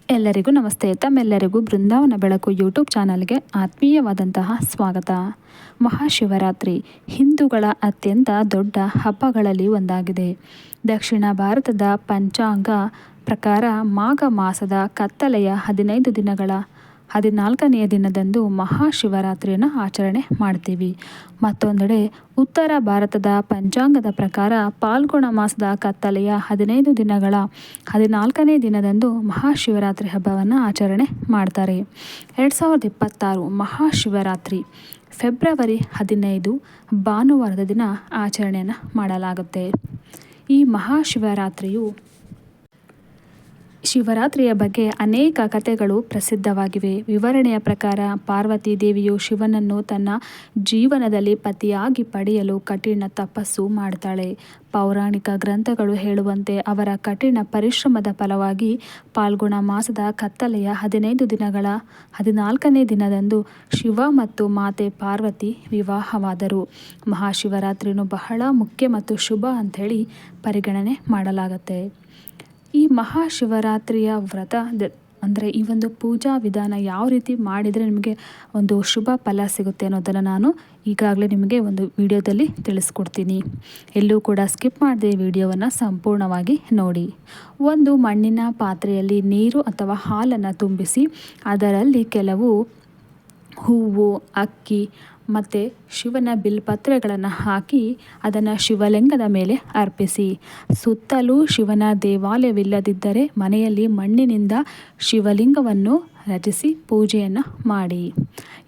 ಎಲ್ಲರಿಗೂ ನಮಸ್ತೆ. ತಮ್ಮೆಲ್ಲರಿಗೂ ಬೃಂದಾವನ ಬೆಳಕು ಯೂಟ್ಯೂಬ್ ಚಾನಲ್ಗೆ ಆತ್ಮೀಯವಾದಂತಹ ಸ್ವಾಗತ. ಮಹಾಶಿವರಾತ್ರಿ ಹಿಂದೂಗಳ ಅತ್ಯಂತ ದೊಡ್ಡ ಹಬ್ಬಗಳಲ್ಲಿ ಒಂದಾಗಿದೆ. ದಕ್ಷಿಣ ಭಾರತದ ಪಂಚಾಂಗ ಪ್ರಕಾರ ಮಾಘ ಮಾಸದ ಕತ್ತಲೆಯ 15 ದಿನಗಳ 14ನೆಯ ದಿನದಂದು ಮಹಾಶಿವರಾತ್ರಿಯನ್ನು ಆಚರಣೆ ಮಾಡ್ತೀವಿ. ಮತ್ತೊಂದೆಡೆ ಉತ್ತರ ಭಾರತದ ಪಂಚಾಂಗದ ಪ್ರಕಾರ ಫಾಲ್ಗುಣ ಮಾಸದ ಕತ್ತಲೆಯ 15 ದಿನಗಳ 14ನೇ ದಿನದಂದು ಮಹಾಶಿವರಾತ್ರಿ ಹಬ್ಬವನ್ನು ಆಚರಣೆ ಮಾಡ್ತಾರೆ. 2026 ಮಹಾಶಿವರಾತ್ರಿ ಫೆಬ್ರವರಿ 15 ಭಾನುವಾರದ ದಿನ ಆಚರಣೆಯನ್ನು ಮಾಡಲಾಗುತ್ತೆ. ಈ ಶಿವರಾತ್ರಿಯ ಬಗ್ಗೆ ಅನೇಕ ಕಥೆಗಳು ಪ್ರಸಿದ್ಧವಾಗಿವೆ. ವಿವರಣೆಯ ಪ್ರಕಾರ ಪಾರ್ವತಿ ದೇವಿಯು ಶಿವನನ್ನು ತನ್ನ ಜೀವನದಲ್ಲಿ ಪತಿಯಾಗಿ ಪಡೆಯಲು ಕಠಿಣ ತಪಸ್ಸು ಮಾಡ್ತಾಳೆ. ಪೌರಾಣಿಕ ಗ್ರಂಥಗಳು ಹೇಳುವಂತೆ ಅವರ ಕಠಿಣ ಪರಿಶ್ರಮದ ಫಲವಾಗಿ ಫಾಲ್ಗುಣ ಮಾಸದ ಕತ್ತಲೆಯ 15 ದಿನಗಳ 14ನೇ ದಿನದಂದು ಶಿವ ಮತ್ತು ಮಾತೆ ಪಾರ್ವತಿ ವಿವಾಹವಾದರು. ಮಹಾಶಿವರಾತ್ರಿಯನ್ನು ಬಹಳ ಮುಖ್ಯ ಮತ್ತು ಶುಭ ಅಂಥೇಳಿ ಪರಿಗಣನೆ ಮಾಡಲಾಗುತ್ತೆ. ಈ ಮಹಾಶಿವರಾತ್ರಿಯ ವ್ರತ ಅಂದರೆ ಈ ಒಂದು ಪೂಜಾ ವಿಧಾನ ಯಾವ ರೀತಿ ಮಾಡಿದರೆ ನಿಮಗೆ ಒಂದು ಶುಭ ಫಲ ಸಿಗುತ್ತೆ ಅನ್ನೋದನ್ನು ನಾನು ಈಗಾಗಲೇ ನಿಮಗೆ ಒಂದು ವಿಡಿಯೋದಲ್ಲಿ ತಿಳಿಸ್ಕೊಡ್ತೀನಿ. ಎಲ್ಲೂ ಕೂಡ ಸ್ಕಿಪ್ ಮಾಡದೆ ವಿಡಿಯೋವನ್ನು ಸಂಪೂರ್ಣವಾಗಿ ನೋಡಿ. ಒಂದು ಮಣ್ಣಿನ ಪಾತ್ರೆಯಲ್ಲಿ ನೀರು ಅಥವಾ ಹಾಲನ್ನು ತುಂಬಿಸಿ ಅದರಲ್ಲಿ ಕೆಲವು ಹೂವು, ಅಕ್ಕಿ ಮತ್ತು ಶಿವನ ಬಿಲ್ಪತ್ರೆಗಳನ್ನು ಹಾಕಿ ಅದನ್ನು ಶಿವಲಿಂಗದ ಮೇಲೆ ಅರ್ಪಿಸಿ. ಸುತ್ತಲೂ ಶಿವನ ದೇವಾಲಯವಿಲ್ಲದಿದ್ದರೆ ಮನೆಯಲ್ಲಿ ಮಣ್ಣಿನಿಂದ ಶಿವಲಿಂಗವನ್ನು ರಚಿಸಿ ಪೂಜೆಯನ್ನು ಮಾಡಿ.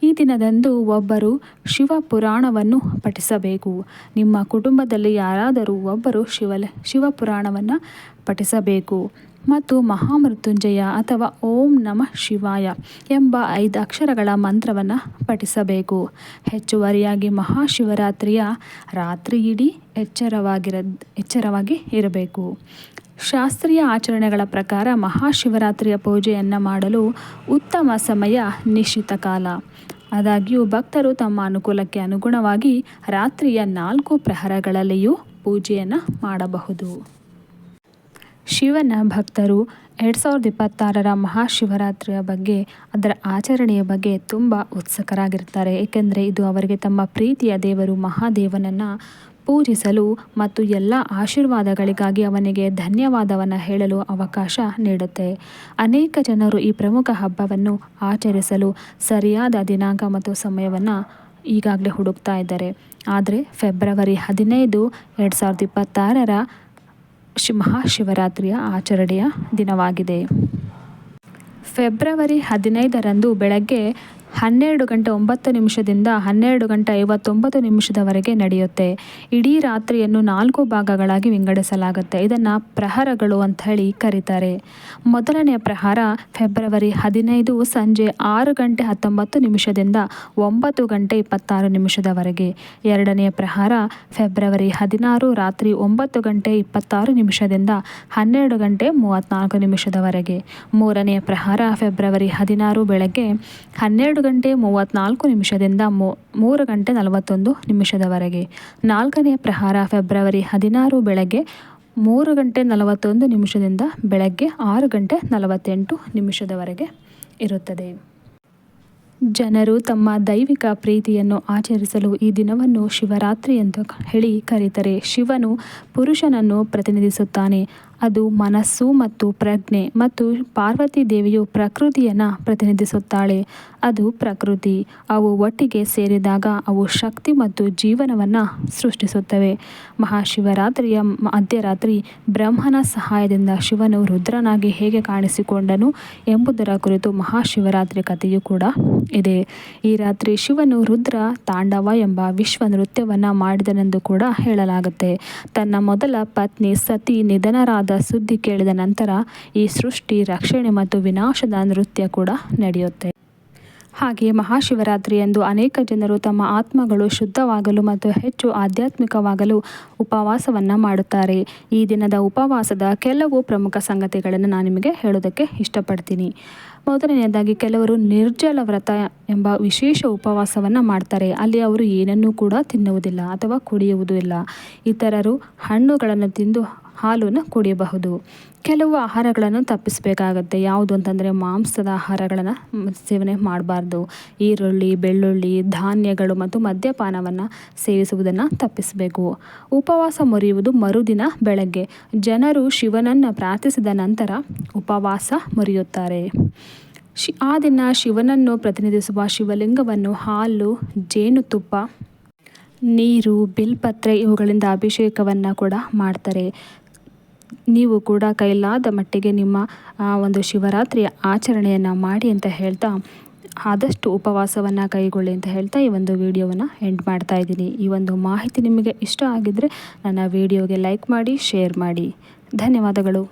ಈ ದಿನದಂದು ಒಬ್ಬರು ಶಿವಪುರಾಣವನ್ನು ಪಠಿಸಬೇಕು. ನಿಮ್ಮ ಕುಟುಂಬದಲ್ಲಿ ಯಾರಾದರೂ ಒಬ್ಬರು ಶಿವಪುರಾಣವನ್ನು ಪಠಿಸಬೇಕು ಮತ್ತು ಮಹಾಮೃತ್ಯುಂಜಯ ಅಥವಾ ಓಂ ನಮಃ ಶಿವಾಯ ಎಂಬ 5 ಅಕ್ಷರಗಳ ಮಂತ್ರವನ್ನು ಪಠಿಸಬೇಕು. ಹೆಚ್ಚುವರಿಯಾಗಿ ಮಹಾಶಿವರಾತ್ರಿಯ ರಾತ್ರಿಯಿಡೀ ಎಚ್ಚರವಾಗಿ ಇರಬೇಕು. ಶಾಸ್ತ್ರೀಯ ಆಚರಣೆಗಳ ಪ್ರಕಾರ ಮಹಾಶಿವರಾತ್ರಿಯ ಪೂಜೆಯನ್ನು ಮಾಡಲು ಉತ್ತಮ ಸಮಯ ನಿಶ್ಚಿತ ಕಾಲ. ಆದಾಗ್ಯೂ ಭಕ್ತರು ತಮ್ಮ ಅನುಕೂಲಕ್ಕೆ ಅನುಗುಣವಾಗಿ ರಾತ್ರಿಯ 4 ಪ್ರಹರಗಳಲ್ಲಿಯೂ ಪೂಜೆಯನ್ನು ಮಾಡಬಹುದು. ಶಿವನ ಭಕ್ತರು 2026ರ ಮಹಾಶಿವರಾತ್ರಿಯ ಬಗ್ಗೆ ಅದರ ಆಚರಣೆಯ ಬಗ್ಗೆ ತುಂಬ ಉತ್ಸುಕರಾಗಿರ್ತಾರೆ. ಏಕೆಂದರೆ ಇದು ಅವರಿಗೆ ತಮ್ಮ ಪ್ರೀತಿಯ ದೇವರು ಮಹಾದೇವನನ್ನು ಪೂಜಿಸಲು ಮತ್ತು ಎಲ್ಲ ಆಶೀರ್ವಾದಗಳಿಗಾಗಿ ಅವನಿಗೆ ಧನ್ಯವಾದವನ್ನು ಹೇಳಲು ಅವಕಾಶ ನೀಡುತ್ತೆ. ಅನೇಕ ಜನರು ಈ ಪ್ರಮುಖ ಹಬ್ಬವನ್ನು ಆಚರಿಸಲು ಸರಿಯಾದ ದಿನಾಂಕ ಮತ್ತು ಸಮಯವನ್ನು ಈಗಾಗಲೇ ಹುಡುಕ್ತಾ ಇದ್ದಾರೆ. ಆದರೆ ಫೆಬ್ರವರಿ 15 2026ರ ಮಹಾಶಿವರಾತ್ರಿಯ ಆಚರಣೆಯ ದಿನವಾಗಿದೆ. ಫೆಬ್ರವರಿ 15ರಂದು ಬೆಳಗ್ಗೆ 12:09 ದಿಂದ 12:59 ನಡೆಯುತ್ತೆ. ಇಡೀ ರಾತ್ರಿಯನ್ನು 4 ಭಾಗಗಳಾಗಿ ವಿಂಗಡಿಸಲಾಗುತ್ತೆ. ಇದನ್ನು ಪ್ರಹರಗಳು ಅಂತ ಹೇಳಿ ಕರೀತಾರೆ. ಮೊದಲನೆಯ ಪ್ರಹರ ಫೆಬ್ರವರಿ 15 ಸಂಜೆ 6:19 ದಿಂದ 9:26 ಎರಡನೆಯ ಪ್ರಹರ ಫೆಬ್ರವರಿ 16 ರಾತ್ರಿ 9:26 ದಿಂದ 12:34 ಮೂರನೆಯ ಪ್ರಹರ ಫೆಬ್ರವರಿ 16 ಬೆಳಗ್ಗೆ 12:34 ದಿಂದ 3:41 ನಾಲ್ಕನೆಯ ಪ್ರಹರ ಫೆಬ್ರವರಿ 16 ಬೆಳಗ್ಗೆ 3:41 ದಿಂದ ಬೆಳಗ್ಗೆ 6:48 ಇರುತ್ತದೆ. ಜನರು ತಮ್ಮ ದೈವಿಕ ಪ್ರೀತಿಯನ್ನು ಆಚರಿಸಲು ಈ ದಿನವನ್ನು ಶಿವರಾತ್ರಿ ಎಂದು ಹೇಳಿ ಕರೀತಾರೆ. ಶಿವನು ಪುರುಷನನ್ನು ಪ್ರತಿನಿಧಿಸುತ್ತಾನೆ, ಅದು ಮನಸ್ಸು ಮತ್ತು ಪ್ರಜ್ಞೆ, ಮತ್ತು ಪಾರ್ವತಿ ದೇವಿಯು ಪ್ರಕೃತಿಯನ್ನು ಪ್ರತಿನಿಧಿಸುತ್ತಾಳೆ, ಅದು ಪ್ರಕೃತಿ. ಅವು ಒಟ್ಟಿಗೆ ಸೇರಿದಾಗ ಅವು ಶಕ್ತಿ ಮತ್ತು ಜೀವನವನ್ನು ಸೃಷ್ಟಿಸುತ್ತವೆ. ಮಹಾಶಿವರಾತ್ರಿಯ ಮಧ್ಯರಾತ್ರಿ ಬ್ರಹ್ಮನ ಸಹಾಯದಿಂದ ಶಿವನು ರುದ್ರನಾಗಿ ಹೇಗೆ ಕಾಣಿಸಿಕೊಂಡನು ಎಂಬುದರ ಕುರಿತು ಮಹಾಶಿವರಾತ್ರಿ ಕಥೆಯೂ ಕೂಡ ಇದೆ. ಈ ರಾತ್ರಿ ಶಿವನು ರುದ್ರ ತಾಂಡವ ಎಂಬ ವಿಶ್ವ ನೃತ್ಯವನ್ನು ಮಾಡಿದನೆಂದು ಕೂಡ ಹೇಳಲಾಗುತ್ತೆ. ತನ್ನ ಮೊದಲ ಪತ್ನಿ ಸತಿ ನಿಧನರಾದ ಸುದ್ದಿ ಕೇಳಿದ ನಂತರ ಈ ಸೃಷ್ಟಿ ರಕ್ಷಣೆ ಮತ್ತು ವಿನಾಶದ ನೃತ್ಯ ಕೂಡ ನಡೆಯುತ್ತೆ. ಹಾಗೆಯೇ ಮಹಾಶಿವರಾತ್ರಿಯಂದು ಅನೇಕ ಜನರು ತಮ್ಮ ಆತ್ಮಗಳು ಶುದ್ಧವಾಗಲು ಮತ್ತು ಹೆಚ್ಚು ಆಧ್ಯಾತ್ಮಿಕವಾಗಲು ಉಪವಾಸವನ್ನು ಮಾಡುತ್ತಾರೆ. ಈ ದಿನದ ಉಪವಾಸದ ಕೆಲವು ಪ್ರಮುಖ ಸಂಗತಿಗಳನ್ನು ನಾನು ನಿಮಗೆ ಹೇಳೋದಕ್ಕೆ ಇಷ್ಟಪಡ್ತೀನಿ. ಮೊದಲನೆಯದಾಗಿ ಕೆಲವರು ನಿರ್ಜಲ ವ್ರತ ಎಂಬ ವಿಶೇಷ ಉಪವಾಸವನ್ನು ಮಾಡ್ತಾರೆ. ಅಲ್ಲಿ ಅವರು ಏನನ್ನೂ ಕೂಡ ತಿನ್ನುವುದಿಲ್ಲ ಅಥವಾ ಕುಡಿಯುವುದೂ ಇಲ್ಲ. ಇತರರು ಹಣ್ಣುಗಳನ್ನು ತಿಂದು ಹಾಲನ್ನು ಕುಡಿಯಬಹುದು. ಕೆಲವು ಆಹಾರಗಳನ್ನು ತಪ್ಪಿಸಬೇಕಾಗತ್ತೆ. ಯಾವುದು ಅಂತಂದರೆ ಮಾಂಸದ ಆಹಾರಗಳನ್ನು ಸೇವನೆ ಮಾಡಬಾರ್ದು. ಈರುಳ್ಳಿ, ಬೆಳ್ಳುಳ್ಳಿ, ಧಾನ್ಯಗಳು ಮತ್ತು ಮದ್ಯಪಾನವನ್ನು ಸೇವಿಸುವುದನ್ನು ತಪ್ಪಿಸಬೇಕು. ಉಪವಾಸ ಮುರಿಯುವುದು ಮರುದಿನ ಬೆಳಗ್ಗೆ. ಜನರು ಶಿವನನ್ನು ಪ್ರಾರ್ಥಿಸಿದ ನಂತರ ಉಪವಾಸ ಮುರಿಯುತ್ತಾರೆ. ಆ ದಿನ ಶಿವನನ್ನು ಪ್ರತಿನಿಧಿಸುವ ಶಿವಲಿಂಗವನ್ನು ಹಾಲು, ಜೇನುತುಪ್ಪ, ನೀರು, ಬಿಲ್ಪತ್ರೆ ಇವುಗಳಿಂದ ಅಭಿಷೇಕವನ್ನು ಕೂಡ ಮಾಡ್ತಾರೆ. ನೀವು ಕೂಡ ಕೈಲಾದ ಮಟ್ಟಿಗೆ ನಿಮ್ಮ ಒಂದು ಶಿವರಾತ್ರಿಯ ಆಚರಣೆಯನ್ನು ಮಾಡಿ ಅಂತ ಹೇಳ್ತಾ, ಆದಷ್ಟು ಉಪವಾಸವನ್ನು ಕೈಗೊಳ್ಳಿ ಅಂತ ಹೇಳ್ತಾ ಈ ಒಂದು ವಿಡಿಯೋವನ್ನು ಎಂಡ್ ಮಾಡ್ತಾ ಇದ್ದೀನಿ. ಈ ಒಂದು ಮಾಹಿತಿ ನಿಮಗೆ ಇಷ್ಟ ಆಗಿದ್ದರೆ ನನ್ನ ವಿಡಿಯೋಗೆ ಲೈಕ್ ಮಾಡಿ, ಶೇರ್ ಮಾಡಿ. ಧನ್ಯವಾದಗಳು.